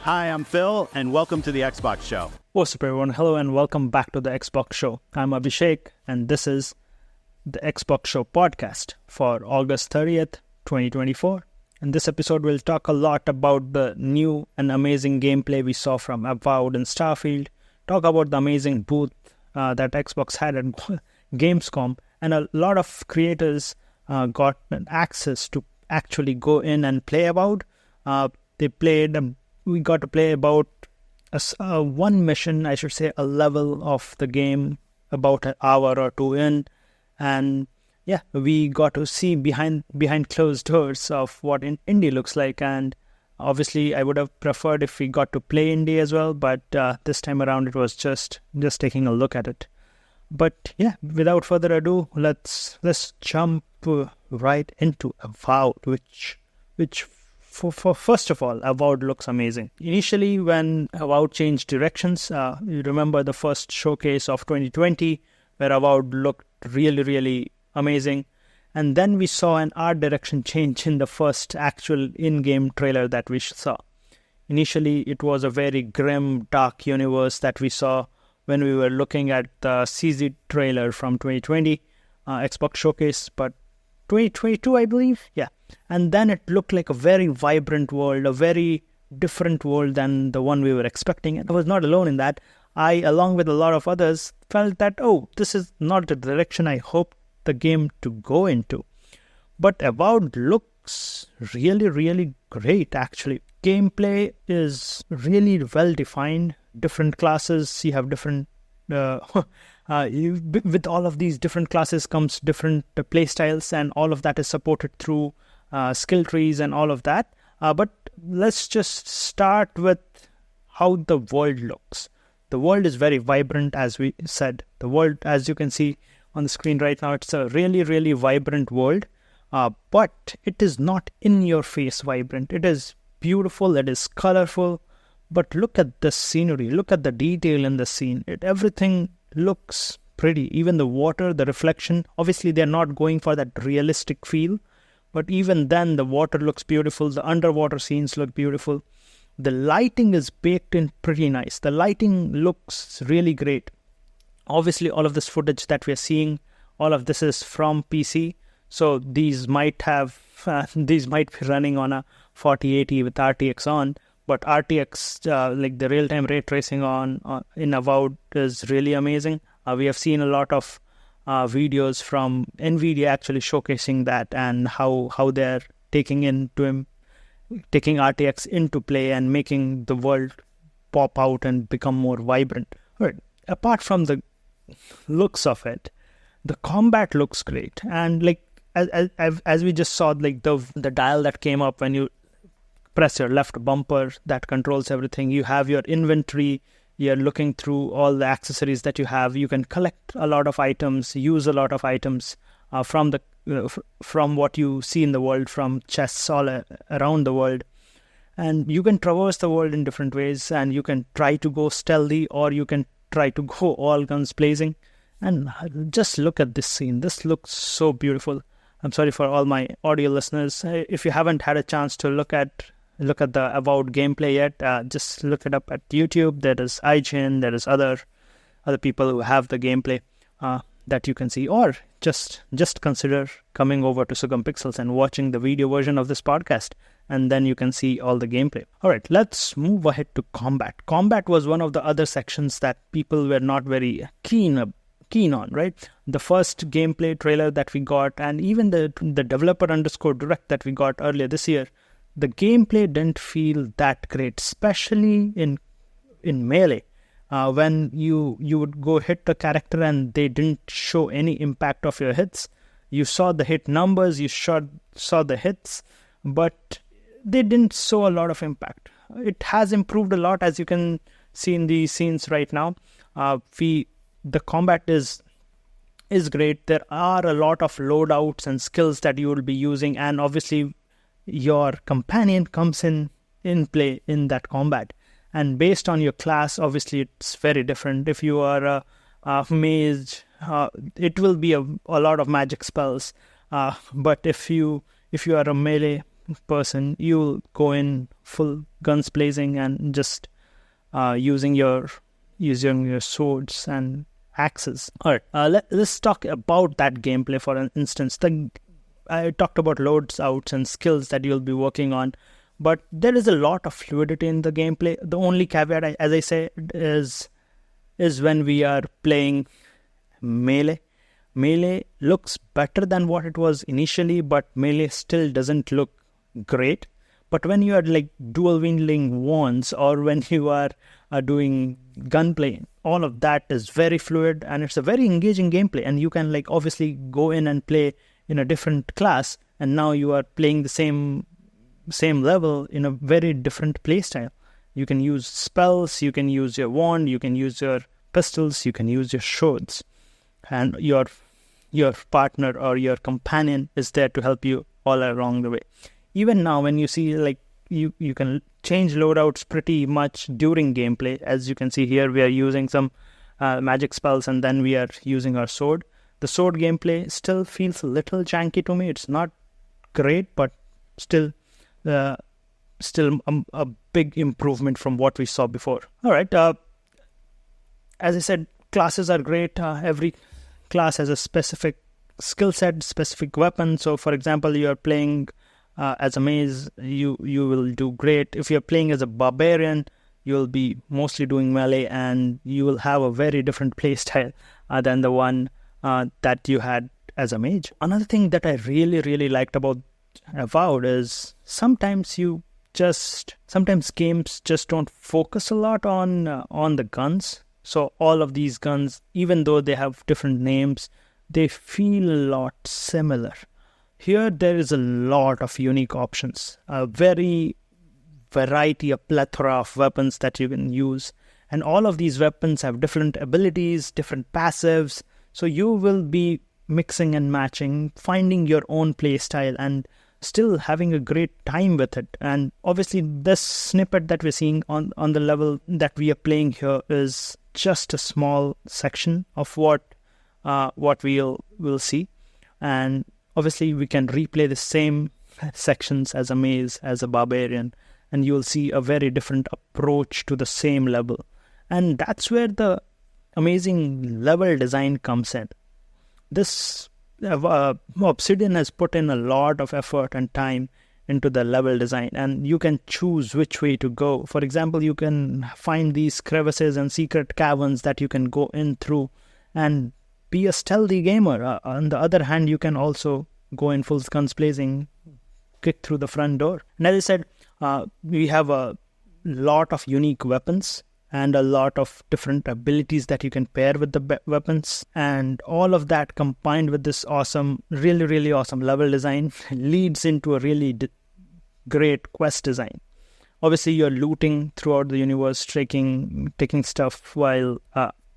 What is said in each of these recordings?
Hi, I'm Phil, and welcome to the Xbox Show. What's up, everyone? Hello, and welcome back to the Xbox Show. I'm Abhishek, and this is the Xbox Show podcast for August 30th, 2024. In this episode, we'll talk a lot about the new and amazing gameplay we saw from Avowed and Starfield, talk about the amazing booth that Xbox had at Gamescom, and a lot of creators got access to actually go in and play Avowed. We got to play about one mission, I should say, a level of the game about an hour or two in. And yeah, we got to see behind closed doors of what Indy looks like. And obviously, I would have preferred if we got to play Indy as well. But this time around, it was just taking a look at it. But yeah, without further ado, let's jump right into Avowed, which for first of all, Avowed looks amazing. Initially, when Avowed changed directions, you remember the first showcase of 2020, where Avowed looked really, really amazing. And then we saw an art direction change in the first actual in-game trailer that we saw. Initially, it was a very grim, dark universe that we saw when we were looking at the CZ trailer from 2020 Xbox Showcase, but 2022, I believe. Yeah. And then it looked like a very vibrant world, a very different world than the one we were expecting. And I was not alone in that. I, along with a lot of others, felt that, this is not the direction I hoped the game to go into. But Avowed looks really, really great, actually. Gameplay is really well defined. Different classes, you have different... with all of these different classes comes different play styles, and all of that is supported through skill trees and all of that. But let's just start with how the world looks. The world is very vibrant, as we said. The world, as you can see on the screen right now, it's a really, really vibrant world. But it is not in-your-face vibrant. It is beautiful, it is colorful. But look at the scenery, look at the detail in the scene. Everything looks pretty. Even the water, the reflection. Obviously, they're not going for that realistic feel. But even then, the water looks beautiful. The underwater scenes look beautiful. The lighting is baked in pretty nice. The lighting looks really great. Obviously, all of this footage that we're seeing, all of this is from PC. So these might be running on a 4080 with RTX on. But RTX, like the real-time ray tracing in Avowed, is really amazing. We have seen a lot of videos from NVIDIA actually showcasing that, and how they're taking RTX into play and making the world pop out and become more vibrant. Right. Apart from the looks of it, the combat looks great. And like as we just saw, like the dial that came up when you press your left bumper, that controls everything. You have your inventory. You're looking through all the accessories that you have. You can collect a lot of items, use a lot of items from what you see in the world, from chests all around the world. And you can traverse the world in different ways, and you can try to go stealthy, or you can try to go all guns blazing. And just look at this scene. This looks so beautiful. I'm sorry for all my audio listeners. If you haven't had a chance to look at the Avowed gameplay yet, just look it up at YouTube. There is IGN, there is other people who have the gameplay that you can see, or just consider coming over to Sugam Pixels and watching the video version of this podcast, and then you can see all the gameplay. All right, let's move ahead to combat. Combat was one of the other sections that people were not very keen on, right? The first gameplay trailer that we got, and even the developer _direct that we got earlier this year, the gameplay didn't feel that great, especially in melee. When you would go hit the character and they didn't show any impact of your hits. You saw the hit numbers, you saw the hits, but they didn't show a lot of impact. It has improved a lot, as you can see in these scenes right now. The combat is great. There are a lot of loadouts and skills that you will be using, and obviously your companion comes in play in that combat. And based on your class, obviously it's very different. If you are a mage, it will be a lot of magic spells. But if you are a melee person, you'll go in full guns blazing and just using your swords and axes. All right, let's talk about that gameplay for an instance. I talked about loads, outs, and skills that you'll be working on, but there is a lot of fluidity in the gameplay. The only caveat, as I say, is when we are playing melee. Melee looks better than what it was initially, but melee still doesn't look great. But when you are like dual wielding wands, or when you are doing gunplay, all of that is very fluid, and it's a very engaging gameplay. And you can like obviously go in and play in a different class, and now you are playing the same level in a very different play style. You can use spells, you can use your wand, you can use your pistols, you can use your swords, and your partner or your companion is there to help you all along the way. Even now, when you see like you can change loadouts pretty much during gameplay. As you can see here, we are using some magic spells, and then we are using our sword. The sword gameplay still feels a little janky to me. It's not great, but still a big improvement from what we saw before. All right, as I said, classes are great. Every class has a specific skill set, specific weapon. So for example, you are playing as a mage, you will do great. If you're playing as a barbarian, you'll be mostly doing melee, and you will have a very different play style than the one that you had as a mage. Another thing that I really liked about Avowed is sometimes games just don't focus a lot on the guns. So all of these guns, even though they have different names, they feel a lot similar. Here there is a lot of unique options, a plethora of weapons that you can use, and all of these weapons have different abilities, different passives. So you will be mixing and matching, finding your own play style, and still having a great time with it. And obviously this snippet that we're seeing on the level that we are playing here is just a small section of what we'll see. And obviously we can replay the same sections as a mage, as a barbarian, and you'll see a very different approach to the same level. And that's where the amazing level design comes in. This Obsidian has put in a lot of effort and time into the level design, and you can choose which way to go. For example, you can find these crevices and secret caverns that you can go in through and be a stealthy gamer. On the other hand, you can also go in full guns blazing, kick through the front door. And as I said, we have a lot of unique weapons and a lot of different abilities that you can pair with the weapons. And all of that combined with this awesome, really awesome level design leads into a really great quest design. Obviously, you're looting throughout the universe, taking stuff while,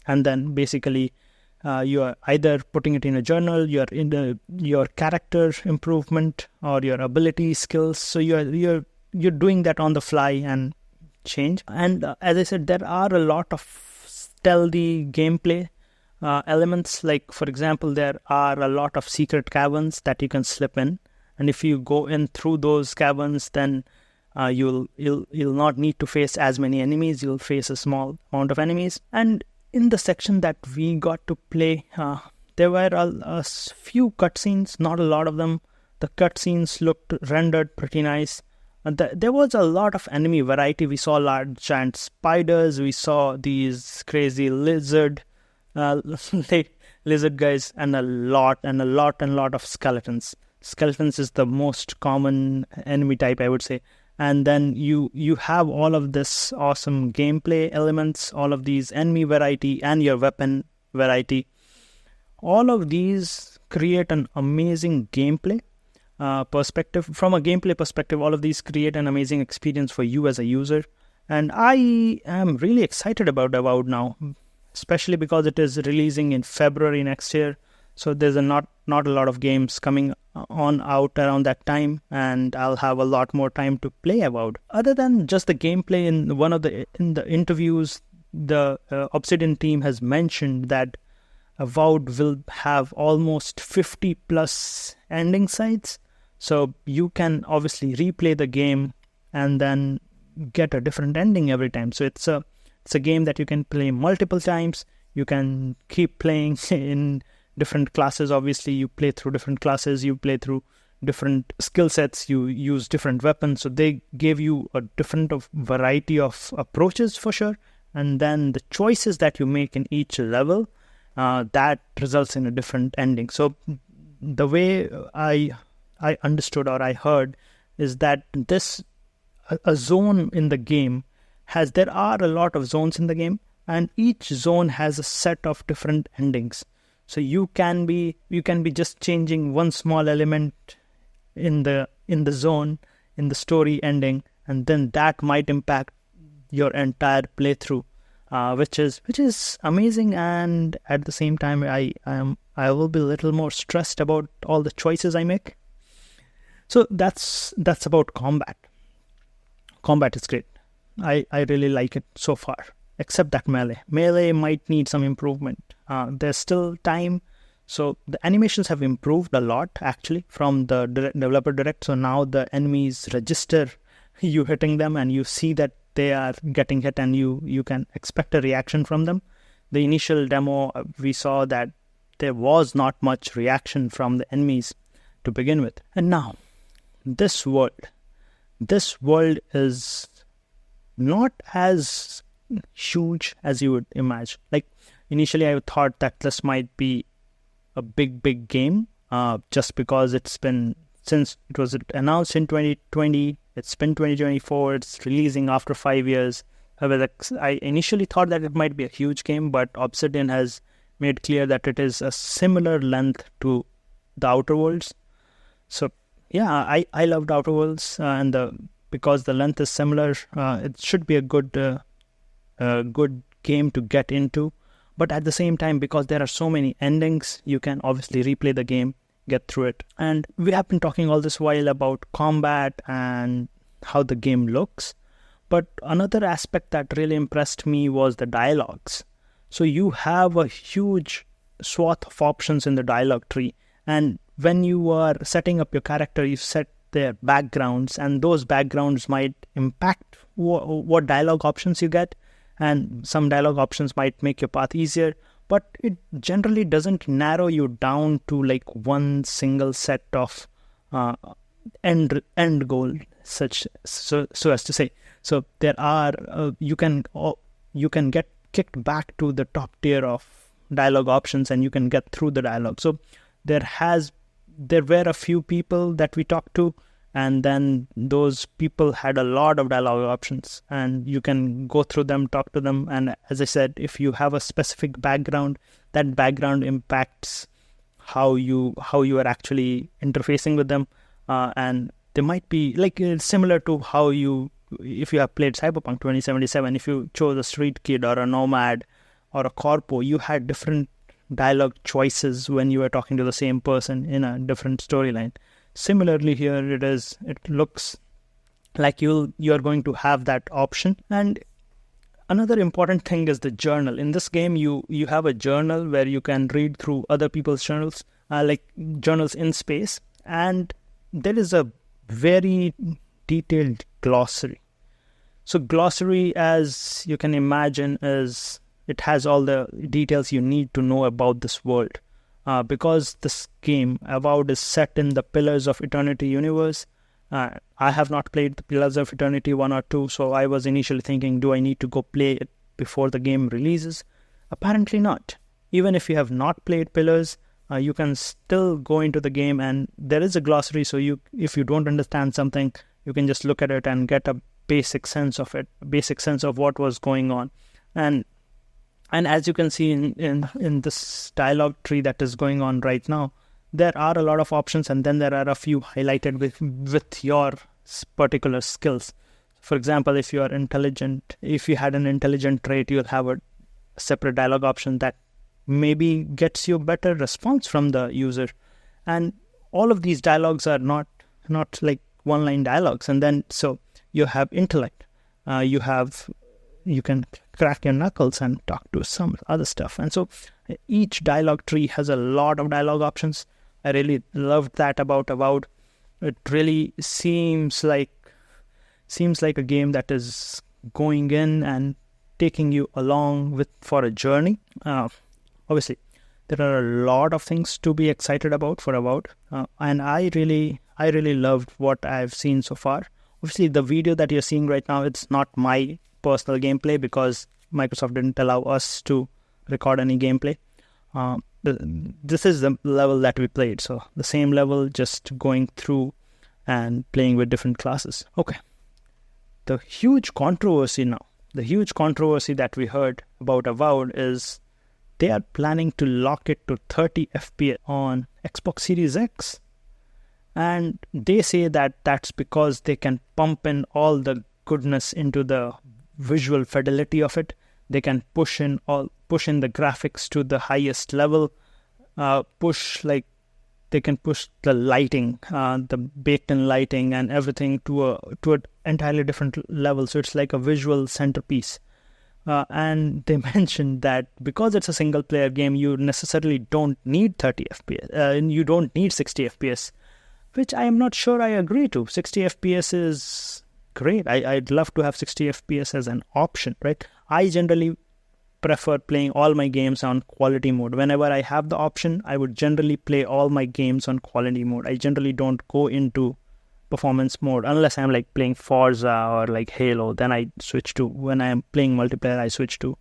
and then basically you are either putting it in a journal, you're in your character improvement or your ability skills. So you're doing that on the fly and change. And as I said, there are a lot of stealthy gameplay elements. Like for example, there are a lot of secret caverns that you can slip in, and if you go in through those caverns, then you'll not need to face as many enemies. You'll face a small amount of enemies. And in the section that we got to play, there were a few cutscenes, not a lot of them. The cutscenes looked rendered pretty nice. There was a lot of enemy variety. We saw large giant spiders. We saw these crazy lizard guys, and a lot of skeletons. Skeletons is the most common enemy type, I would say. And then you have all of this awesome gameplay elements, all of these enemy variety and your weapon variety. All of these create an amazing gameplay perspective. From a gameplay perspective, all of these create an amazing experience for you as a user. And I am really excited about Avowed now, especially because it is releasing in February next year. So there's not a lot of games coming out around that time, and I'll have a lot more time to play Avowed. Other than just the gameplay, in the interviews, the Obsidian team has mentioned that Avowed will have almost 50 plus ending sites. So you can obviously replay the game and then get a different ending every time. So it's a game that you can play multiple times. You can keep playing in different classes. Obviously, you play through different classes. You play through different skill sets. You use different weapons. So they gave you a different variety of approaches for sure. And then the choices that you make in each level, that results in a different ending. So the way I understood or I heard is that a zone in the game there are a lot of zones in the game, and each zone has a set of different endings. So you can be just changing one small element in the zone, in the story ending, and then that might impact your entire playthrough, which is amazing. And at the same time, I will be a little more stressed about all the choices I make. So that's about combat. Combat is great. I really like it so far, except that melee might need some improvement. There's still time. So the animations have improved a lot actually from the developer direct. So now the enemies register you hitting them, and you see that they are getting hit, and you can expect a reaction from them. The initial demo, we saw that there was not much reaction from the enemies to begin with. And now this world is not as huge as you would imagine. Like initially I thought that this might be a big game, just because it's been, since it was announced in 2020, it's been 2024, it's releasing after 5 years. I initially thought that it might be a huge game, but Obsidian has made clear that it is a similar length to the Outer Worlds. So yeah, I loved Outer Worlds, and because the length is similar, it should be a good game to get into. But at the same time, because there are so many endings, you can obviously replay the game, get through it. And we have been talking all this while about combat and how the game looks. But another aspect that really impressed me was the dialogues. So you have a huge swath of options in the dialogue tree. And when you are setting up your character, you set their backgrounds, and those backgrounds might impact what dialogue options you get. And some dialogue options might make your path easier, but it generally doesn't narrow you down to like one single set of end goal, so as to say. So there are you can get kicked back to the top tier of dialogue options, and you can get through the dialogue. So there were a few people that we talked to, and then those people had a lot of dialogue options, and you can go through them, talk to them. And as I said, if you have a specific background, that background impacts how you are actually interfacing with them. And they might be like similar to how if you have played Cyberpunk 2077, if you chose a street kid or a nomad or a corpo, you had different dialogue choices when you were talking to the same person in a different storyline. Similarly here, it looks like you're going to have that option. And another important thing is the journal. In this game, you have a journal where you can read through other people's journals, like journals in space. And there is a very detailed glossary. So glossary, as you can imagine, it has all the details you need to know about this world. Because this game, Avowed, is set in the Pillars of Eternity universe. I have not played the Pillars of Eternity 1 or 2, so I was initially thinking, do I need to go play it before the game releases? Apparently not. Even if you have not played Pillars, you can still go into the game, and there is a glossary, so if you don't understand something, you can just look at it and get a basic sense of it, basic sense of what was going on. And as you can see in this dialogue tree that is going on right now, there are a lot of options, and then there are a few highlighted with your particular skills. For example, if you are intelligent, if you had an intelligent trait, you'll have a separate dialogue option that maybe gets you better response from the user. And all of these dialogues are not like one-line dialogues. And then so you have intellect, you can crack your knuckles and talk to some other stuff. And so each dialogue tree has a lot of dialogue options. I really loved that about Avowed. It really seems like a game that is going in and taking you along for a journey. Obviously, there are a lot of things to be excited about for Avowed, and I really loved what I've seen so far. Obviously, the video that you're seeing right now, it's not my personal gameplay because Microsoft didn't allow us to record any gameplay. This is the level that we played, so the same level, just going through and playing with different classes. Okay, the huge controversy that we heard about Avowed is they are planning to lock it to 30 FPS on Xbox Series X. And they say that that's because they can pump in all the goodness into the visual fidelity of it. They can push in the graphics to the highest level, they can push the lighting, the baked-in lighting and everything to an entirely different level. So it's like a visual centerpiece. And they mentioned that because it's a single-player game, you necessarily don't need 30 FPS. And you don't need 60 FPS, which I am not sure I agree to. 60 FPS is great. I'd love to have 60 FPS as an option, right? I generally prefer playing all my games on quality mode. Whenever I have the option, I would generally play all my games on quality mode. I generally don't go into performance mode unless I'm like playing Forza or like Halo. Then I switch to, when I am playing multiplayer, I switch to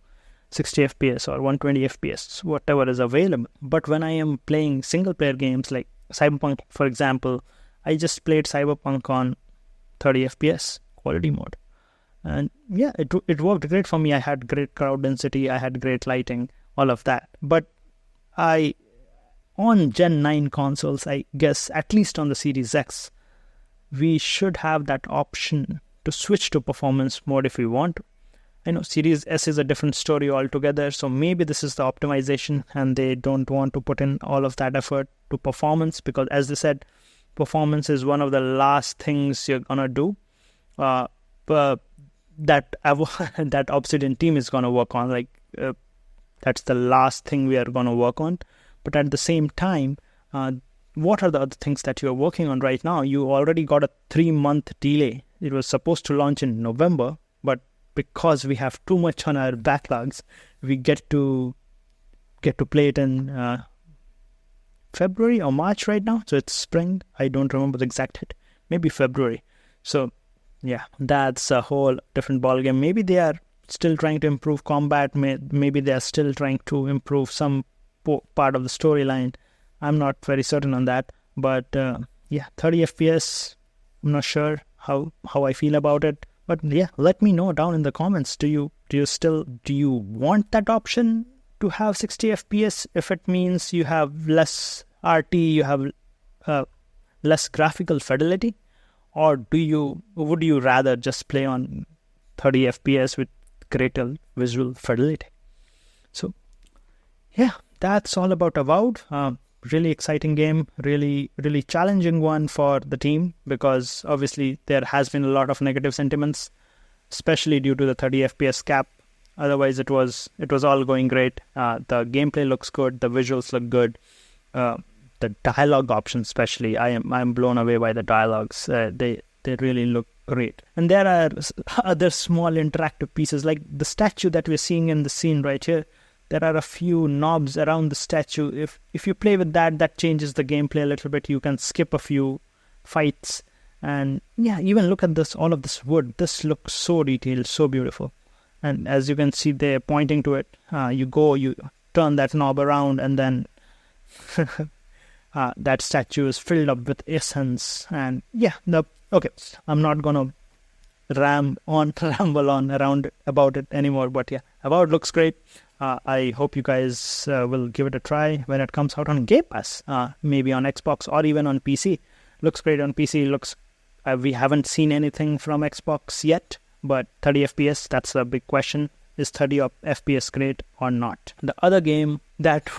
60 FPS or 120 FPS, whatever is available. But when I am playing single player games like Cyberpunk, for example, I just played Cyberpunk on 30 FPS quality mode. And yeah, it worked great for me. I had great crowd density, I had great lighting, all of that. But on Gen 9 consoles, I guess, at least on the Series X, we should have that option to switch to performance mode if we want to. I know Series S is a different story altogether, so maybe this is the optimization and they don't want to put in all of that effort to performance because, as they said, performance is one of the last things you're gonna do. That Obsidian team is gonna work on. That's the last thing we are gonna work on. But at the same time, what are the other things that you are working on right now? You already got a 3-month delay. It was supposed to launch in November, but because we have too much on our backlogs, we get to play it in February or March right now. So it's spring. I don't remember the exact date. Maybe February. So yeah, that's a whole different ballgame. Maybe they are still trying to improve combat. Maybe they are still trying to improve some part of the storyline. I'm not very certain on that. But yeah, 30 FPS, I'm not sure how I feel about it. But yeah, let me know down in the comments. Do you want that option to have 60 FPS if it means you have less RT, you have less graphical fidelity? Or would you rather just play on 30 FPS with greater visual fidelity? So yeah, that's all about Avowed. Really exciting game, really challenging one for the team because obviously there has been a lot of negative sentiments, especially due to the 30 FPS cap. Otherwise, it was all going great. The gameplay looks good, the visuals look good. The dialogue options, especially, I'm blown away by the dialogues. They really look great. And there are other small interactive pieces, like the statue that we're seeing in the scene right here. There are a few knobs around the statue. If you play with that changes the gameplay a little bit. You can skip a few fights. And yeah, even look at all of this wood. This looks so detailed, so beautiful. And as you can see, they're pointing to it. You turn that knob around, and then that statue is filled up with essence. And yeah, okay, I'm not gonna ramble on around about it anymore. But yeah, Avowed looks great. I hope you guys will give it a try when it comes out on Game Pass, maybe on Xbox or even on PC. Looks great on PC. We haven't seen anything from Xbox yet, but 30 FPS, that's a big question. Is 30 FPS great or not? The other game that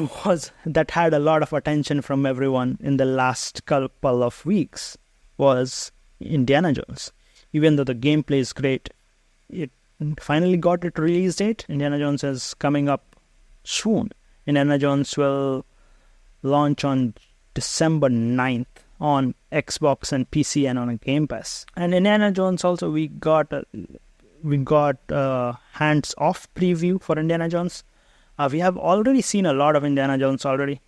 had a lot of attention from everyone in the last couple of weeks was Indiana Jones. Even though the gameplay is great, it finally got its release date. Indiana Jones is coming up soon. Indiana Jones will launch on December 9th. on Xbox and PC and on a Game Pass. And Indiana Jones also, we got hands-off preview for Indiana Jones. We have already seen a lot of Indiana Jones already.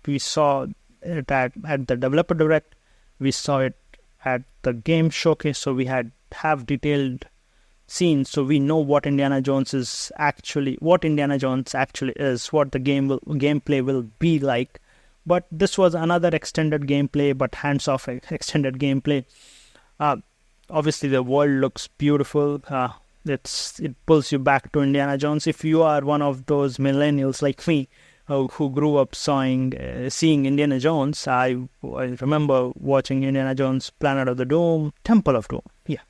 We saw it at the Developer Direct. We saw it at the game showcase. So we have detailed scenes. So we know what Indiana Jones actually is, what the gameplay will be like. But this was another extended gameplay, but hands-off extended gameplay. Obviously, the world looks beautiful. It pulls you back to Indiana Jones. If you are one of those millennials like me who grew up seeing Indiana Jones, I remember watching Indiana Jones, Planet of the Doom, Temple of Doom. Yeah,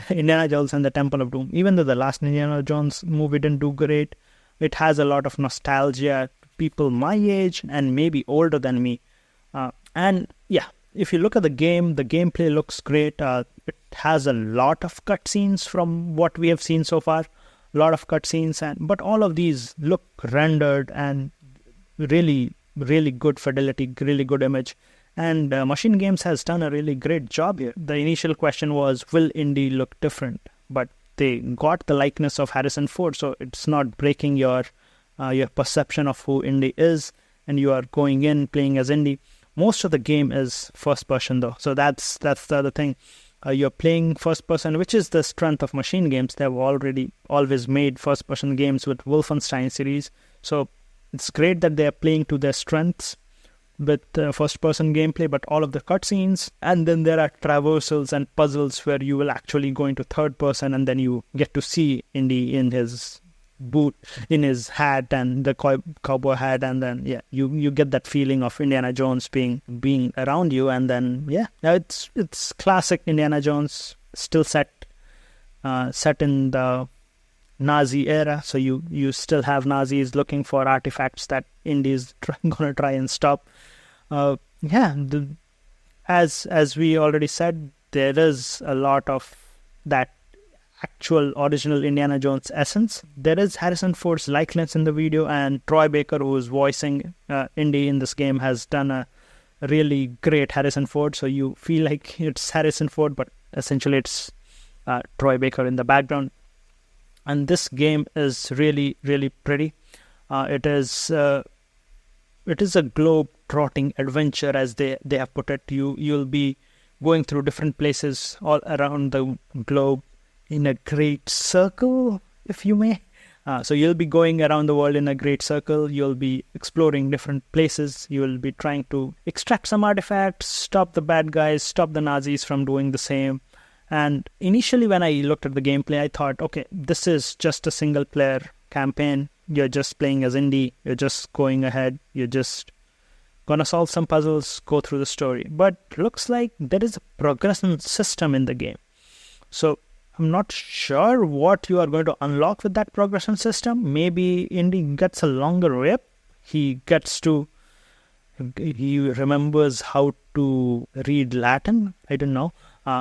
Indiana Jones and the Temple of Doom. Even though the last Indiana Jones movie didn't do great, it has a lot of nostalgia. People my age and maybe older than me. And yeah, if you look at the gameplay looks great. It has a lot of cutscenes from what we have seen so far. A lot of cutscenes, but all of these look rendered and really, really good fidelity, really good image. And Machine Games has done a really great job here. The initial question was, will Indy look different? But they got the likeness of Harrison Ford, so it's not breaking your perception of who Indy is, and you are going in playing as Indy. Most of the game is first person though, so that's the other thing. You're playing first person, which is the strength of Machine Games. They've always made first person games with Wolfenstein series, so it's great that they're playing to their strengths with first person gameplay. But all of the cutscenes, and then there are traversals and puzzles where you will actually go into third person, and then you get to see Indy in his boot, in his hat and the cowboy hat, and then you get that feeling of Indiana Jones being around you. And then it's classic Indiana Jones, still set in the Nazi era, so you still have Nazis looking for artifacts that Indy's gonna try and stop. As we already said, there is a lot of that actual original Indiana Jones essence. There is Harrison Ford's likeness in the video, and Troy Baker, who is voicing Indy in this game, has done a really great Harrison Ford. So you feel like it's Harrison Ford, but essentially it's Troy Baker in the background. And this game is really, really pretty. It is a globe-trotting adventure, as they have put it. You'll be going through different places all around the globe in a great circle, if you may. So you'll be going around the world in a great circle. You'll be exploring different places. You'll be trying to extract some artifacts, stop the bad guys, stop the Nazis from doing the same. And initially when I looked at the gameplay, I thought, okay, this is just a single player campaign. You're just playing as Indy. You're just going ahead. You're just gonna solve some puzzles, go through the story. But looks like there is a progression system in the game. So I'm not sure what you are going to unlock with that progression system. Maybe Indy gets a longer whip. He remembers how to read Latin. I don't know.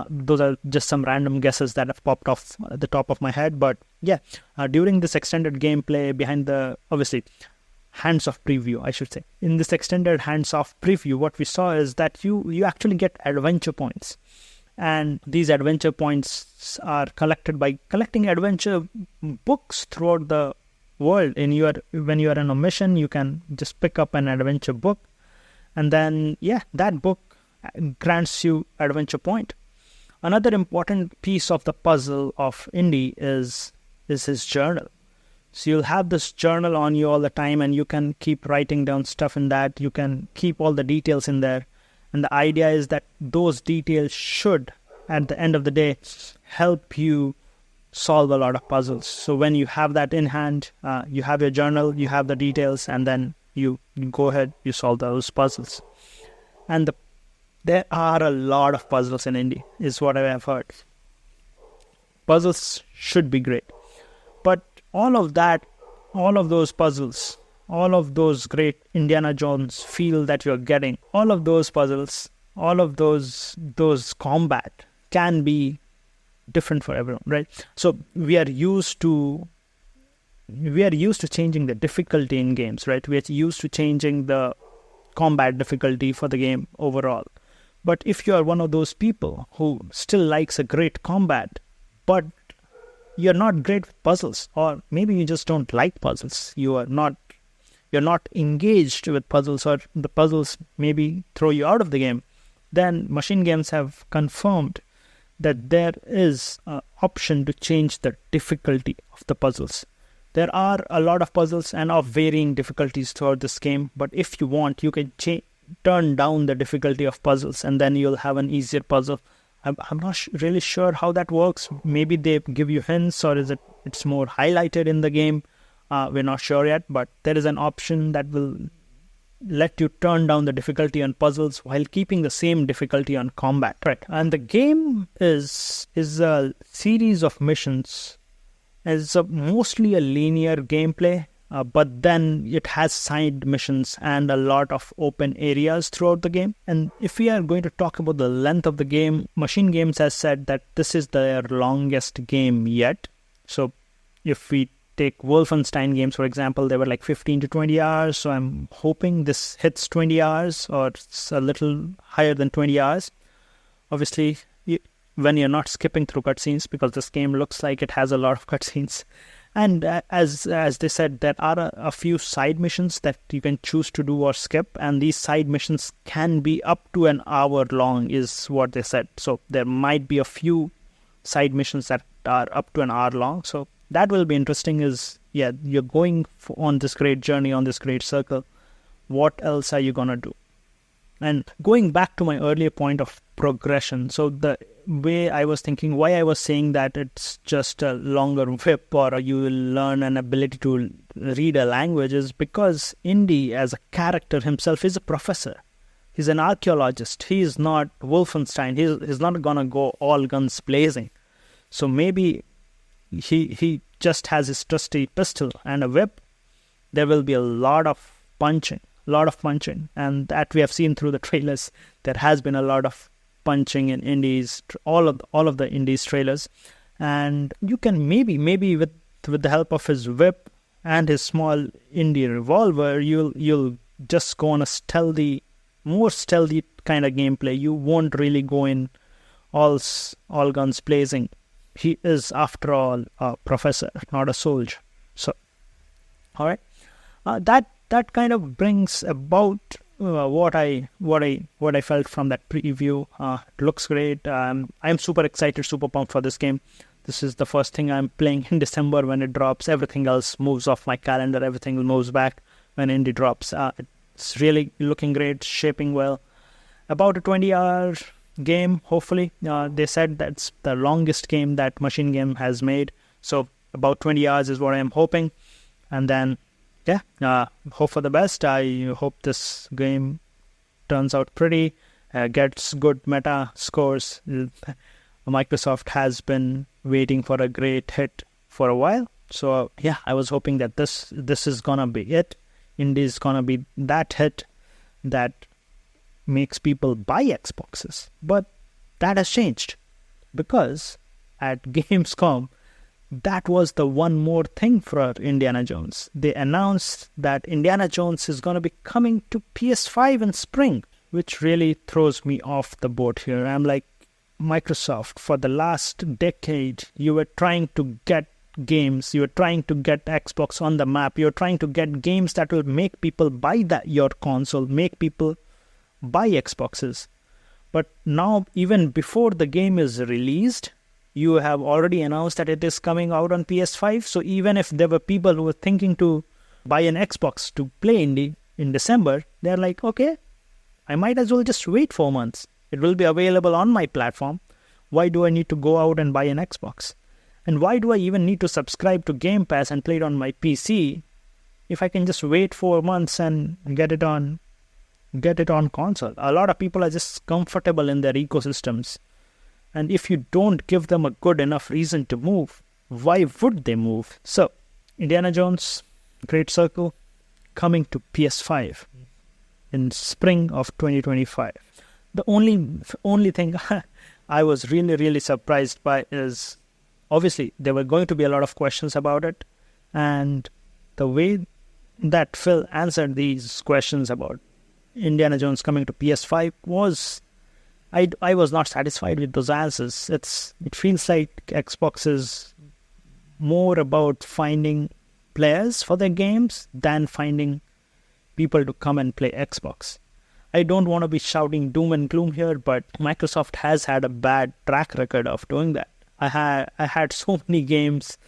Those are just some random guesses that have popped off the top of my head. But during this extended gameplay, behind the, obviously, hands-off preview, I should say. In this extended hands-off preview, what we saw is that you actually get adventure points. And these adventure points are collected by collecting adventure books throughout the world. When you are on a mission, you can just pick up an adventure book, and then that book grants you adventure point. Another important piece of the puzzle of Indy is his journal. So you'll have this journal on you all the time, and you can keep writing down stuff in that. You can keep all the details in there. And the idea is that those details should, at the end of the day, help you solve a lot of puzzles. So when you have that in hand, you have your journal, you have the details, and then you go ahead, you solve those puzzles. And there are a lot of puzzles in Indy, is what I have heard. Puzzles should be great. But all of those puzzles, all of those great Indiana Jones feel that you're getting, all of those puzzles, all of those combat can be different for everyone, right? So we are used to changing the difficulty in games, right? We are used to changing the combat difficulty for the game overall. But if you are one of those people who still likes a great combat, but you're not great with puzzles, or maybe you just don't like puzzles, you're not engaged with puzzles, or the puzzles maybe throw you out of the game, then Machine Games have confirmed that there is an option to change the difficulty of the puzzles. There are a lot of puzzles and of varying difficulties throughout this game, but if you want, you can turn down the difficulty of puzzles, and then you'll have an easier puzzle. I'm not really sure how that works. Maybe they give you hints, or is it's more highlighted in the game? We're not sure yet, but there is an option that will let you turn down the difficulty on puzzles while keeping the same difficulty on combat. Right. And the game is a series of missions. It's mostly a linear gameplay, but then it has side missions and a lot of open areas throughout the game. And if we are going to talk about the length of the game, Machine Games has said that this is their longest game yet. So if we take Wolfenstein games, for example, they were like 15 to 20 hours. So I'm hoping this hits 20 hours, or it's a little higher than 20 hours. Obviously, when you're not skipping through cutscenes, because this game looks like it has a lot of cutscenes. And as they said, there are a few side missions that you can choose to do or skip, and these side missions can be up to an hour long, is what they said. So there might be a few side missions that are up to an hour long. So that will be interesting. You're going on this great journey, on this great circle. What else are you gonna do? And going back to my earlier point of progression, so the way I was thinking, why I was saying that it's just a longer whip or you will learn an ability to read a language, is because Indy as a character himself is a professor. He's an archaeologist. He's not Wolfenstein. He's not gonna go all guns blazing. So maybe he just has his trusty pistol and a whip. There will be a lot of punching, and that we have seen through the trailers. There has been a lot of punching in Indy's, all of the Indy's trailers, and you can maybe with the help of his whip and his small Indy revolver, you'll just go on a more stealthy kind of gameplay. You won't really go in all guns blazing. He is, after all, a professor, not a soldier. So, all right, that kind of brings about what I felt from that preview. It looks great. I'm super excited, super pumped for this game. This is the first thing I'm playing in December when it drops. Everything else moves off my calendar. Everything moves back when Indy drops. It's really looking great, shaping well. About a 20-hour game, hopefully. They said that's the longest game that Machine Game has made. So about 20 hours is what I'm hoping. And then, hope for the best. I hope this game turns out pretty, gets good meta scores. Microsoft has been waiting for a great hit for a while. So I was hoping that this is gonna be it. Indy is gonna be that hit that makes people buy Xboxes. But that has changed, because at Gamescom, that was the one more thing for Indiana Jones. They announced that Indiana Jones is going to be coming to PS5 in spring, which really throws me off the boat here. I'm like, Microsoft, for the last decade, you were trying to get games, you were trying to get Xbox on the map, you're trying to get games that will make people buy your console, make people buy Xboxes. But now, even before the game is released, you have already announced that it is coming out on PS5. So even if there were people who were thinking to buy an Xbox to play Indy in December, they're like, okay, I might as well just wait 4 months. It will be available on my platform. Why do I need to go out and buy an Xbox? And why do I even need to subscribe to Game Pass and play it on my PC if I can just wait 4 months and get it on console? A lot of people are just comfortable in their ecosystems. And if you don't give them a good enough reason to move, why would they move? So, Indiana Jones, Great Circle, coming to PS5 in spring of 2025. The only thing I was really, really surprised by is, obviously, there were going to be a lot of questions about it. And the way that Phil answered these questions about Indiana Jones coming to PS5 was I was not satisfied with those answers. It feels like Xbox is more about finding players for their games than finding people to come and play Xbox. I don't want to be shouting doom and gloom here, but Microsoft has had a bad track record of doing that. I had so many games,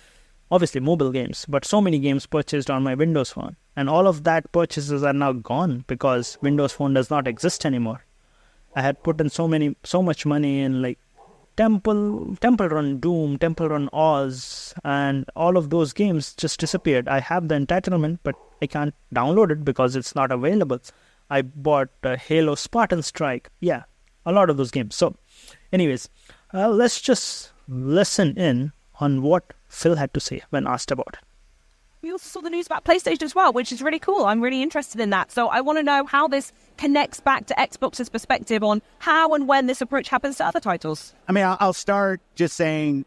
obviously mobile games, but so many games purchased on my Windows Phone. And all of that purchases are now gone because Windows Phone does not exist anymore. I had put in so much money in like Temple Run Doom, Temple Run Oz, and all of those games just disappeared. I have the entitlement, but I can't download it because it's not available. I bought Halo Spartan Strike. Yeah, a lot of those games. So, anyways, let's just listen in on what Phil had to say when asked about it. We also saw the news about PlayStation as well, which is really cool. I'm really interested in that. So I want to know how this connects back to Xbox's perspective on how and when this approach happens to other titles. I mean, I'll start just saying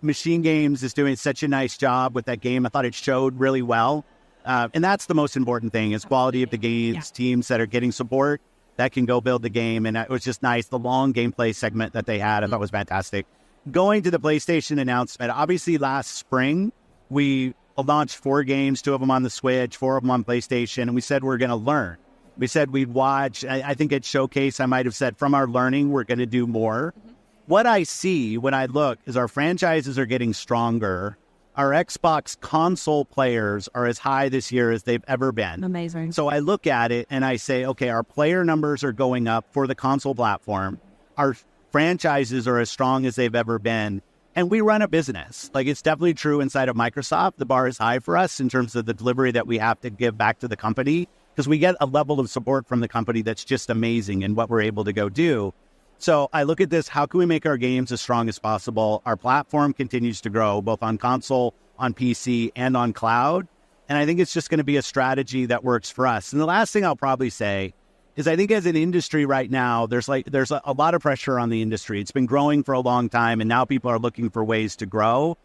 Machine Games is doing such a nice job with that game. I thought it showed really well. And that's the most important thing is quality of the games, teams that are getting support that can go build the game. And it was just nice. The long gameplay segment that they had, I thought was fantastic. Going to the PlayStation announcement, obviously last spring, we launched 4 games, 2 of them on the Switch, 4 of them on PlayStation, and we said we're going to learn. We said we'd watch. I think at Showcase, I might have said from our learning, we're going to do more. Mm-hmm. What I see when I look is our franchises are getting stronger. Our Xbox console players are as high this year as they've ever been. Amazing. So I look at it and I say, okay, our player numbers are going up for the console platform. Our franchises are as strong as they've ever been. And we run a business. Like, it's definitely true inside of Microsoft. The bar is high for us in terms of the delivery that we have to give back to the company because we get a level of support from the company that's just amazing in what we're able to go do. So I look at this, how can we make our games as strong as possible? Our platform continues to grow, both on console, on PC, and on cloud. And I think it's just going to be a strategy that works for us. And the last thing I'll probably say is I think as an industry right now, there's a lot of pressure on the industry. It's been growing for a long time, and now people are looking for ways to grow.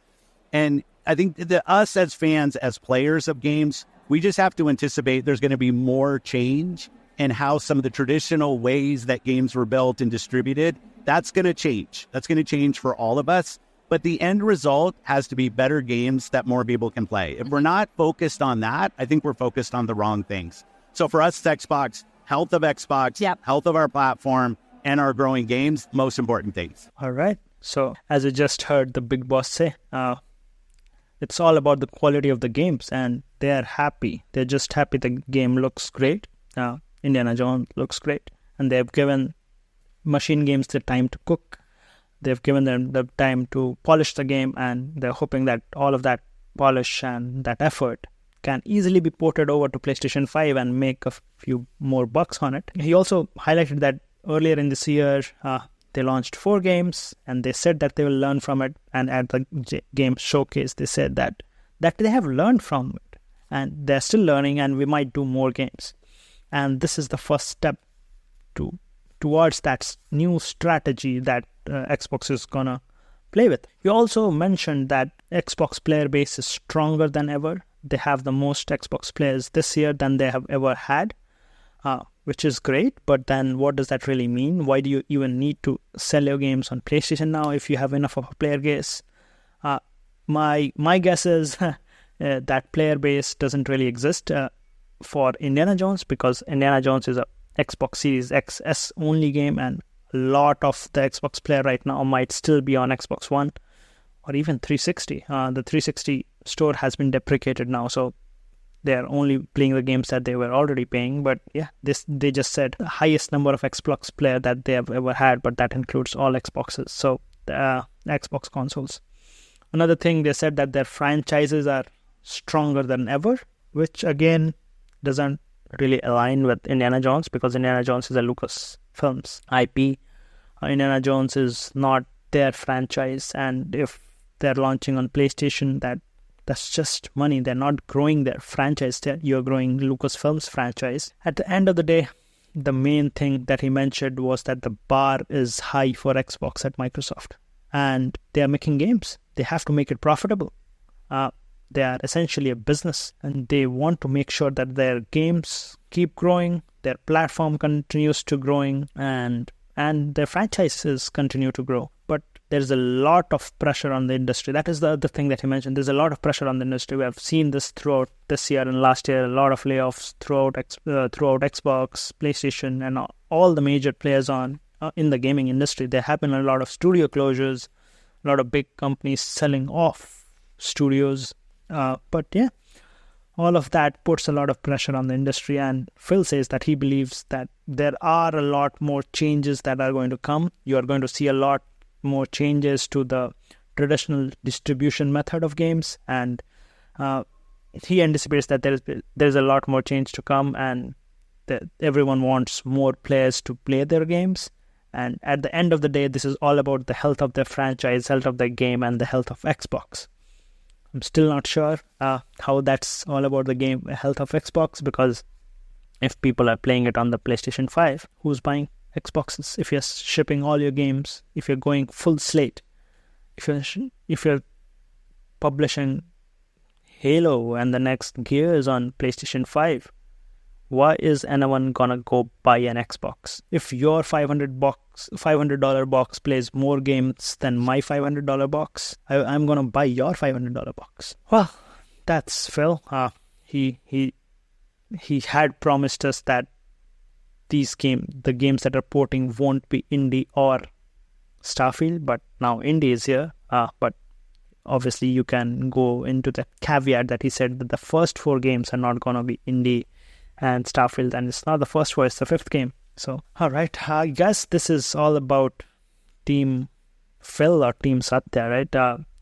And I think that us as fans, as players of games, we just have to anticipate there's going to be more change in how some of the traditional ways that games were built and distributed. That's going to change. That's going to change for all of us. But the end result has to be better games that more people can play. If we're not focused on that, I think we're focused on the wrong things. So for us, it's Xbox. Health of Xbox, health of our platform, and our growing games, most important things. All right. So as you just heard the big boss say, it's all about the quality of the games, and they're happy. They're just happy the game looks great. Indiana Jones looks great. And they've given Machine Games the time to cook. They've given them the time to polish the game, and they're hoping that all of that polish and that effort can easily be ported over to PlayStation 5 and make a few more bucks on it. He also highlighted that earlier in this year, they launched 4 games, and they said that they will learn from it. And at the game showcase, they said that they have learned from it, and they're still learning, and we might do more games. And this is the first step towards that new strategy that Xbox is gonna play with. You also mentioned that Xbox player base is stronger than ever. They have the most Xbox players this year than they have ever had, which is great. But then what does that really mean? Why do you even need to sell your games on PlayStation now if you have enough of a player base? My guess is that player base doesn't really exist for Indiana Jones, because Indiana Jones is a Xbox Series XS only game, and a lot of the Xbox player right now might still be on Xbox One or even 360. The 360 store has been deprecated now, so they're only playing the games that they were already paying. But yeah, they just said the highest number of Xbox player that they have ever had, but that includes all Xboxes, so the Xbox consoles. Another thing, they said that their franchises are stronger than ever, which again doesn't really align with Indiana Jones, because Indiana Jones is a Lucasfilms IP. Indiana Jones is not their franchise, and if they're launching on PlayStation, that's just money. They're not growing their franchise. You're growing Lucasfilms franchise. At the end of the day, the main thing that he mentioned was that the bar is high for Xbox at Microsoft, and they are making games. They have to make it profitable. They are essentially a business, and they want to make sure that their games keep growing, their platform continues to growing, and and their franchises continue to grow. But there's a lot of pressure on the industry. That is the other thing that you mentioned. There's a lot of pressure on the industry. We have seen this throughout this year and last year, a lot of layoffs throughout Xbox, PlayStation, and all the major players in the gaming industry. There have been a lot of studio closures, a lot of big companies selling off studios. But yeah, all of that puts a lot of pressure on the industry. And Phil says that he believes that there are a lot more changes that are going to come. You are going to see a lot more changes to the traditional distribution method of games, and he anticipates that there's a lot more change to come, and that everyone wants more players to play their games. And at the end of the day, this is all about the health of their franchise, health of their game, and the health of Xbox. I'm still not sure how that's all about the game health of Xbox, because if people are playing it on the PlayStation 5, who's buying Xboxes? If you're shipping all your games, if you're going full slate, if you're publishing Halo and the next Gears on PlayStation 5, why is anyone gonna go buy an Xbox? If your $500 box plays more games than my $500 box, I'm gonna buy your $500 box. Well, that's Phil. He had promised us that the games that are porting won't be Indy or Starfield, but now Indy is here. But obviously you can go into the caveat that he said that the first 4 games are not gonna be Indy and Starfield, and it's not the first 4, it's the 5th game. So, all right, I guess this is all about Team Phil or Team Satya, right?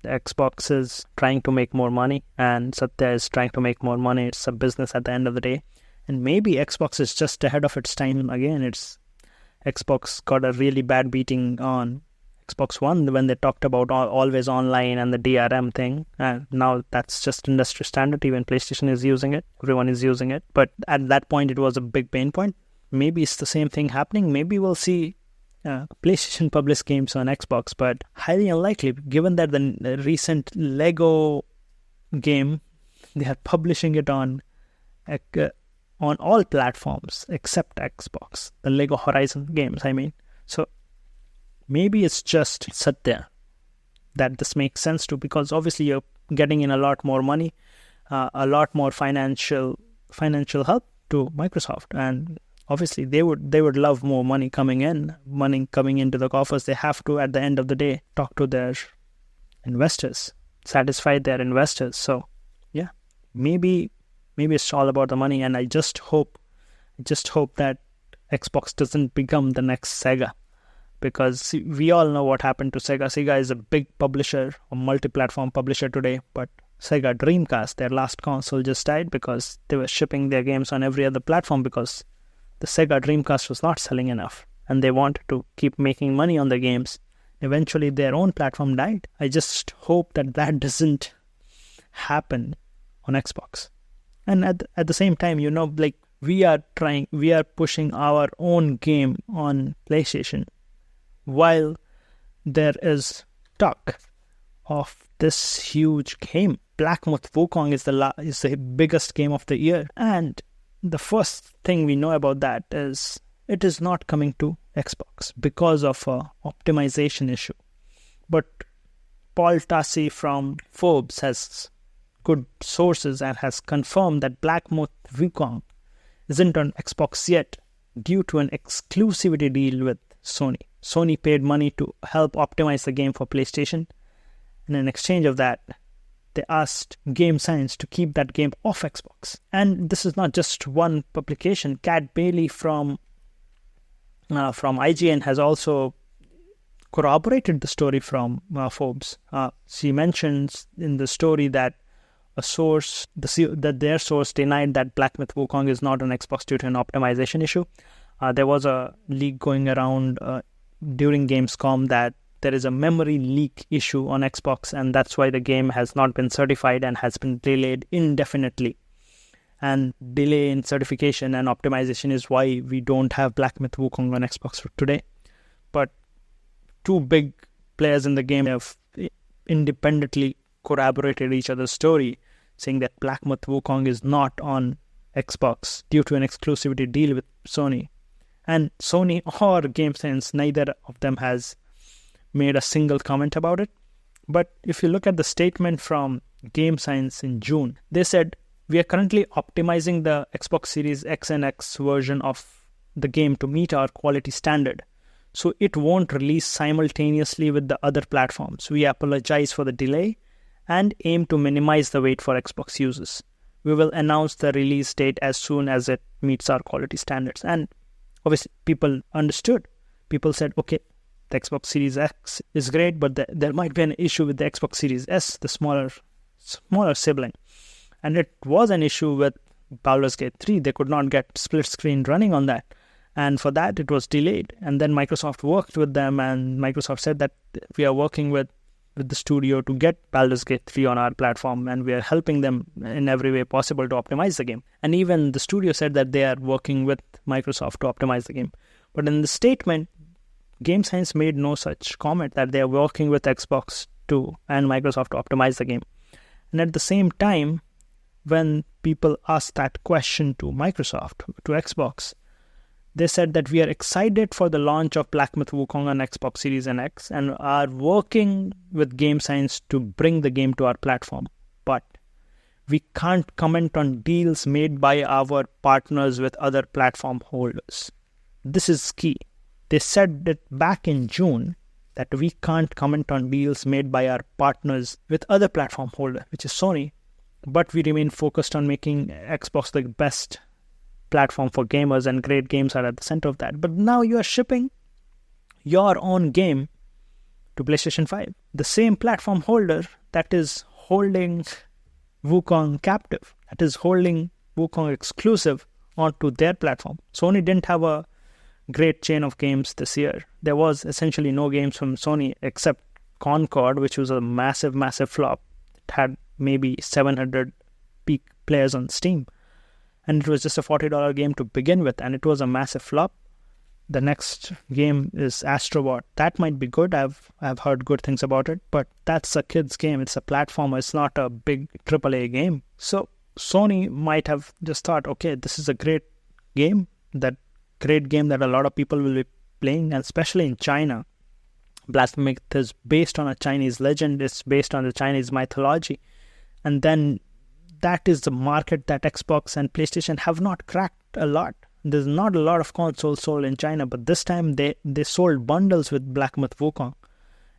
Xbox is trying to make more money, and Satya is trying to make more money. It's a business at the end of the day. And maybe Xbox is just ahead of its time again. Xbox got a really bad beating on Xbox One when they talked about always online and the DRM thing. And now that's just industry standard. Even PlayStation is using it. Everyone is using it. But at that point, it was a big pain point. Maybe it's the same thing happening. Maybe we'll see PlayStation publish games on Xbox, but highly unlikely, given that the recent Lego game, they are publishing it on all platforms except Xbox. The Lego Horizon games, I mean. So maybe it's just Satya that this makes sense to, because obviously you're getting in a lot more money, a lot more financial help to Microsoft, and obviously they would love more money coming into the coffers. They have to, at the end of the day, talk to their investors, satisfy their investors. So yeah, maybe it's all about the money, and I just hope that Xbox doesn't become the next Sega, because we all know what happened to Sega. Sega is a big publisher, a multi-platform publisher today, but Sega Dreamcast, their last console, just died because they were shipping their games on every other platform because the Sega Dreamcast was not selling enough, and they wanted to keep making money on the games. Eventually, their own platform died. I just hope that doesn't happen on Xbox. And at the same time, we are pushing our own game on PlayStation, while there is talk of this huge game. Black Myth Wukong is the biggest game of the year, and the first thing we know about that is it is not coming to Xbox because of a optimization issue. But Paul Tassi from Forbes has good sources and has confirmed that Black Myth Wukong isn't on Xbox yet due to an exclusivity deal with Sony. Sony paid money to help optimize the game for PlayStation, and in exchange of that, they asked Game Science to keep that game off Xbox. And this is not just one publication. Kat Bailey from IGN has also corroborated the story from Forbes. She mentions in the story that their source denied that Black Myth Wukong is not on Xbox due to an optimization issue. There was a leak going around during Gamescom that there is a memory leak issue on Xbox, and that's why the game has not been certified and has been delayed indefinitely. And delay in certification and optimization is why we don't have Black Myth Wukong on Xbox today. But two big players in the game have independently corroborated each other's story, saying that Black Myth Wukong is not on Xbox due to an exclusivity deal with Sony. And Sony or Game Science, neither of them has made a single comment about it. But if you look at the statement from Game Science in June, they said, we are currently optimizing the Xbox Series X and X version of the game to meet our quality standard, so it won't release simultaneously with the other platforms. We apologize for the delay and aim to minimize the wait for Xbox users. We will announce the release date as soon as it meets our quality standards. And obviously, people understood. People said, okay, the Xbox Series X is great, but there might be an issue with the Xbox Series S, the smaller sibling. And it was an issue with Baldur's Gate 3. They could not get split screen running on that. And for that, it was delayed. And then Microsoft worked with them, and Microsoft said that we are working with the studio to get Baldur's Gate 3 on our platform, and we are helping them in every way possible to optimize the game. And even the studio said that they are working with Microsoft to optimize the game. But in the statement, Game Science made no such comment that they are working with Xbox and Microsoft to optimize the game. And at the same time, when people asked that question to Microsoft, to Xbox, they said that we are excited for the launch of Black Myth Wukong on Xbox Series and X and are working with Game Science to bring the game to our platform. But we can't comment on deals made by our partners with other platform holders. This is key. They said that back in June that we can't comment on deals made by our partners with other platform holder, which is Sony, but we remain focused on making Xbox the best platform for gamers, and great games are at the center of that. But now you are shipping your own game to PlayStation 5, the same platform holder that is holding Wukong captive, that is holding Wukong exclusive onto their platform. Sony didn't have a great chain of games this year. There was essentially no games from Sony except Concord, which was a massive flop. It had maybe 700 peak players on Steam. And it was just a $40 game to begin with, and it was a massive flop. The next game is Astrobot. That might be good. I've heard good things about it, but that's a kid's game. It's a platformer. It's not a big AAA game. So Sony might have just thought, okay, this is a great game that a lot of people will be playing, and especially in China. Black Myth is based on a Chinese legend. It's based on the Chinese mythology. And then that is the market that Xbox and PlayStation have not cracked a lot. There's not a lot of consoles sold in China, but this time they sold bundles with Black Myth Wukong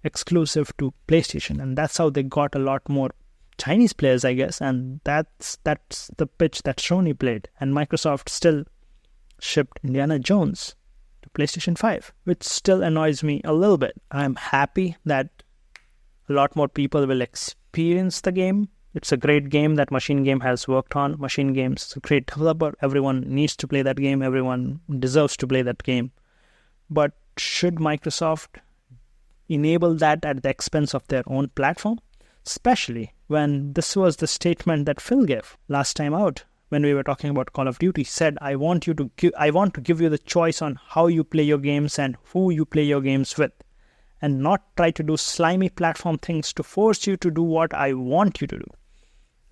exclusive to PlayStation, and that's how they got a lot more Chinese players, I guess. And that's the pitch that Sony played. And Microsoft still shipped Indiana Jones to PlayStation 5, which still annoys me a little bit. I'm happy that a lot more people will experience the game. It's a great game that Machine Game has worked on. Machine Game's is a great developer. Everyone needs to play that game. Everyone deserves to play that game. But should Microsoft enable that at the expense of their own platform? Especially when this was the statement that Phil gave last time out when we were talking about Call of Duty. He said, I want to give you the choice on how you play your games and who you play your games with, and not try to do slimy platform things to force you to do what I want you to do.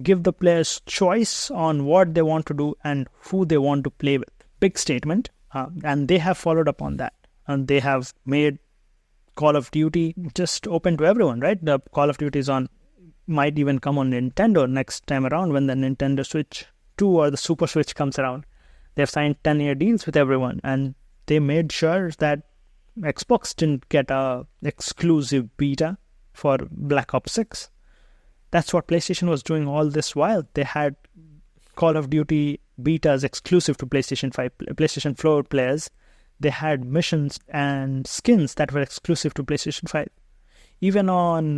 Give the players choice on what they want to do and who they want to play with. Big statement. And they have followed up on that. And they have made Call of Duty just open to everyone, right? The Call of Duty might even come on Nintendo next time around when the Nintendo Switch 2 or the Super Switch comes around. They've signed 10-year deals with everyone, and they made sure that Xbox didn't get a exclusive beta for Black Ops 6. That's what PlayStation was doing all this while. They had Call of Duty betas exclusive to PlayStation 5, PlayStation 4 players. They had missions and skins that were exclusive to PlayStation 5. Even on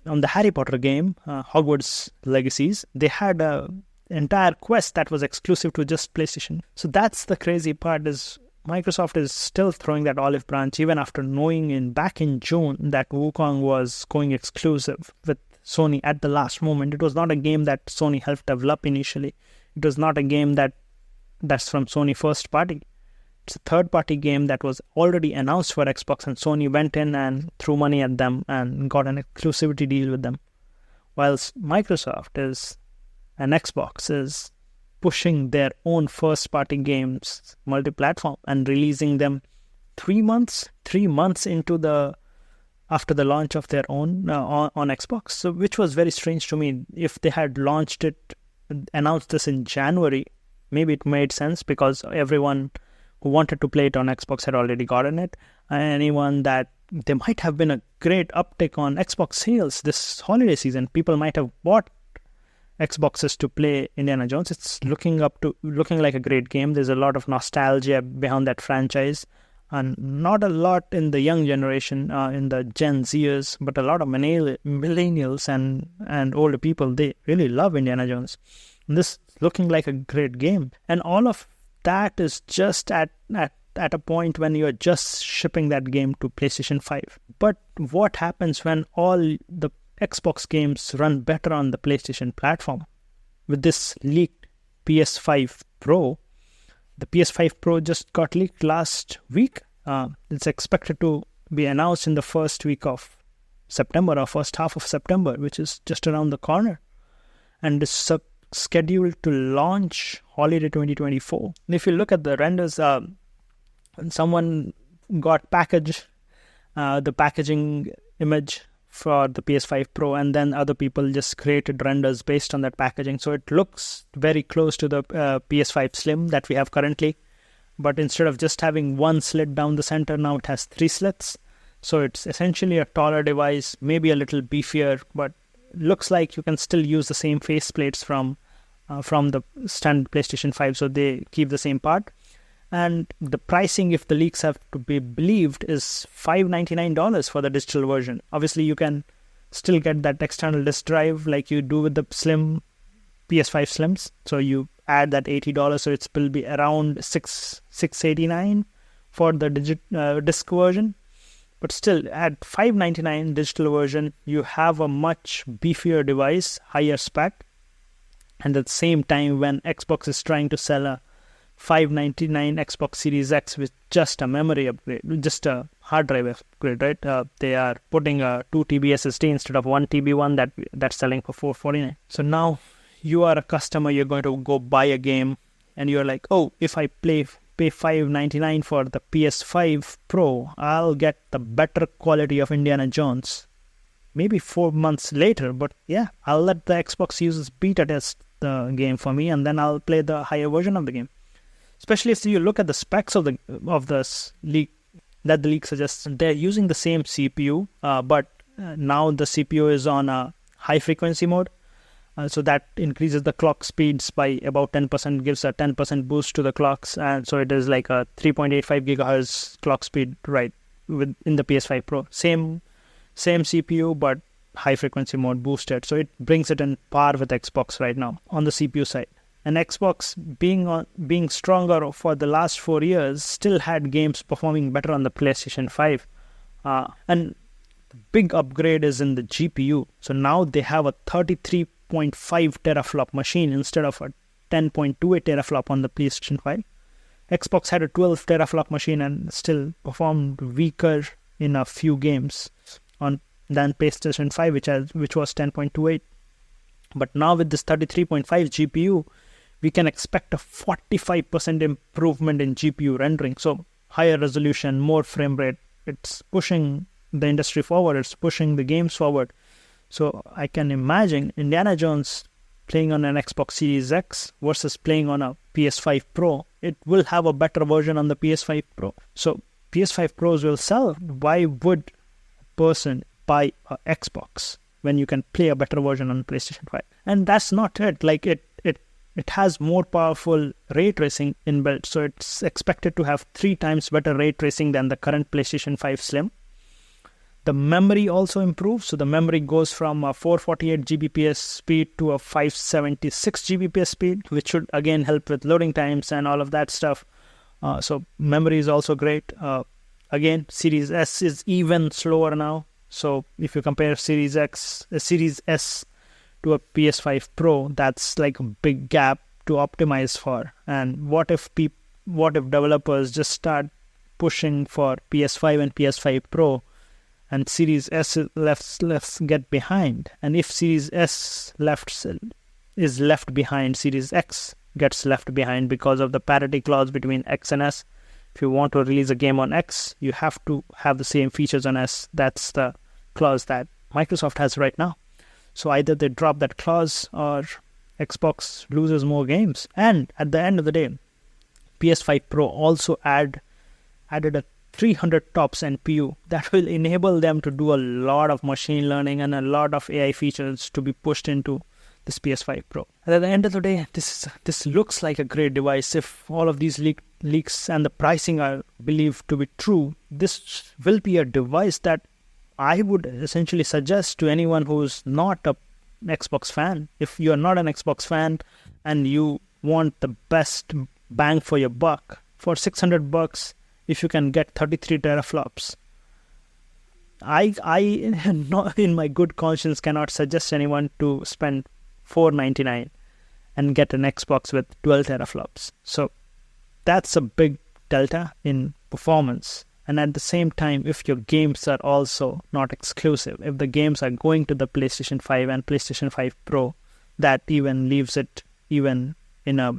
the Harry Potter game, Hogwarts Legacies, they had an entire quest that was exclusive to just PlayStation. So that's the crazy part, is Microsoft is still throwing that olive branch even after knowing back in June that Wukong was going exclusive with Sony at the last moment. It was not a game that Sony helped develop initially. It was not a game that's from Sony first party. It's a third-party game that was already announced for Xbox, and Sony went in and threw money at them and got an exclusivity deal with them. Whilst Microsoft and Xbox is pushing their own first-party games multi-platform and releasing them 3 months after the launch of their own on Xbox. So, which was very strange to me. If they had announced this in January, maybe it made sense because everyone who wanted to play it on Xbox had already gotten it. Anyone that there might have been a great uptick on Xbox sales this holiday season. People might have bought Xboxes to play Indiana Jones. It's looking like a great game. There's a lot of nostalgia behind that franchise, and not a lot in the young generation, in the Gen Zers, but a lot of millennials and older people. They really love Indiana Jones. And this looking like a great game, and all of that is just at a point when you're just shipping that game to PlayStation 5. But what happens when all the Xbox games run better on the PlayStation platform? With this leaked PS5 Pro, the PS5 Pro just got leaked last week. It's expected to be announced in the first week of September or first half of September, which is just around the corner. And it's scheduled to launch holiday 2024. And if you look at the renders, someone got the packaging image for the PS5 Pro, and then other people just created renders based on that packaging. So it looks very close to the PS5 Slim that we have currently. But instead of just having one slit down the center, now it has 3 slits. So it's essentially a taller device, maybe a little beefier, but looks like you can still use the same faceplates from the standard PlayStation 5. So they keep the same part. And the pricing, if the leaks have to be believed, is $599 for the digital version. Obviously, you can still get that external disk drive like you do with the Slim PS5 Slims. So you add that $80, so it will be around $689 for the disc version. But still, at $599 digital version, you have a much beefier device, higher spec. And at the same time, when Xbox is trying to sell a $599 Xbox Series X with just a memory upgrade, just a hard drive upgrade, right? They are putting a 2 TB SSD instead of 1 TB one that's selling for $449. So now you are a customer, you're going to go buy a game, and you're like, oh, if I pay $599 for the PS5 Pro, I'll get the better quality of Indiana Jones. Maybe 4 months later, but yeah, I'll let the Xbox users beta test the game for me, and then I'll play the higher version of the game. Especially if you look at the specs of the leak that the leak suggests, they're using the same CPU, but now the CPU is on a high frequency mode, so that increases the clock speeds by about 10%, gives a 10% boost to the clocks, and so it is like a 3.85 gigahertz clock speed right in the PS5 Pro. Same CPU, but high frequency mode boosted, so it brings it in par with Xbox right now on the CPU side. And Xbox, being stronger for the last 4 years, still had games performing better on the PlayStation 5. And the big upgrade is in the GPU. So now they have a 33.5 teraflop machine instead of a 10.28 teraflop on the PlayStation 5. Xbox had a 12 teraflop machine and still performed weaker in a few games than PlayStation 5, which was 10.28. But now with this 33.5 GPU, we can expect a 45% improvement in GPU rendering. So higher resolution, more frame rate. It's pushing the industry forward. It's pushing the games forward. So I can imagine Indiana Jones playing on an Xbox Series X versus playing on a PS5 Pro. It will have a better version on the PS5 Pro. So PS5 Pros will sell. Why would a person buy an Xbox when you can play a better version on PlayStation 5? And that's not it. Like it has more powerful ray tracing inbuilt, so it's expected to have 3 times better ray tracing than the current PlayStation 5 Slim. The memory also improves, so the memory goes from a 448 Gbps speed to a 576 Gbps speed, which should again help with loading times and all of that stuff. So memory is also great. Again, Series S is even slower now. So if you compare Series S to a PS5 Pro, that's like a big gap to optimize for. And what if developers just start pushing for PS5 and PS5 Pro, and Series S left get behind? And if Series S is left behind, Series X gets left behind because of the parity clause between X and S. If you want to release a game on X, you have to have the same features on S. That's the clause that Microsoft has right now. So either they drop that clause or Xbox loses more games. And at the end of the day, PS5 Pro also added a 300 TOPS NPU that will enable them to do a lot of machine learning and a lot of AI features to be pushed into this PS5 Pro. And at the end of the day, this looks like a great device. If all of these leaks and the pricing are believed to be true, this will be a device that I would essentially suggest to anyone who's not an Xbox fan. If you're not an Xbox fan and you want the best bang for your buck, for $600, if you can get 33 teraflops, I not in my good conscience cannot suggest anyone to spend $499 and get an Xbox with 12 teraflops. So that's a big delta in performance. And at the same time, if your games are also not exclusive, if the games are going to the PlayStation 5 and PlayStation 5 Pro, that even leaves it even in a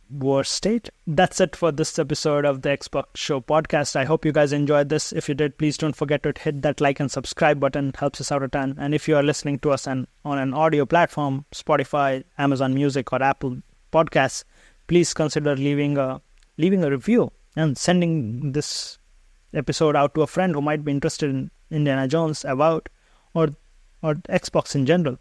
worse state. That's it for this episode of the Xbox Show podcast. I hope you guys enjoyed this. If you did, please don't forget to hit that like and subscribe button. It helps us out a ton. And if you are listening to us on an audio platform, Spotify, Amazon Music, or Apple Podcasts, please consider leaving a review and sending this episode out to a friend who might be interested in Indiana Jones, Avowed, or Xbox in general.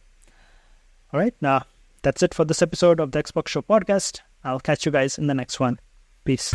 All right, now that's it for this episode of the Xbox Show podcast. I'll catch you guys in the next one. Peace.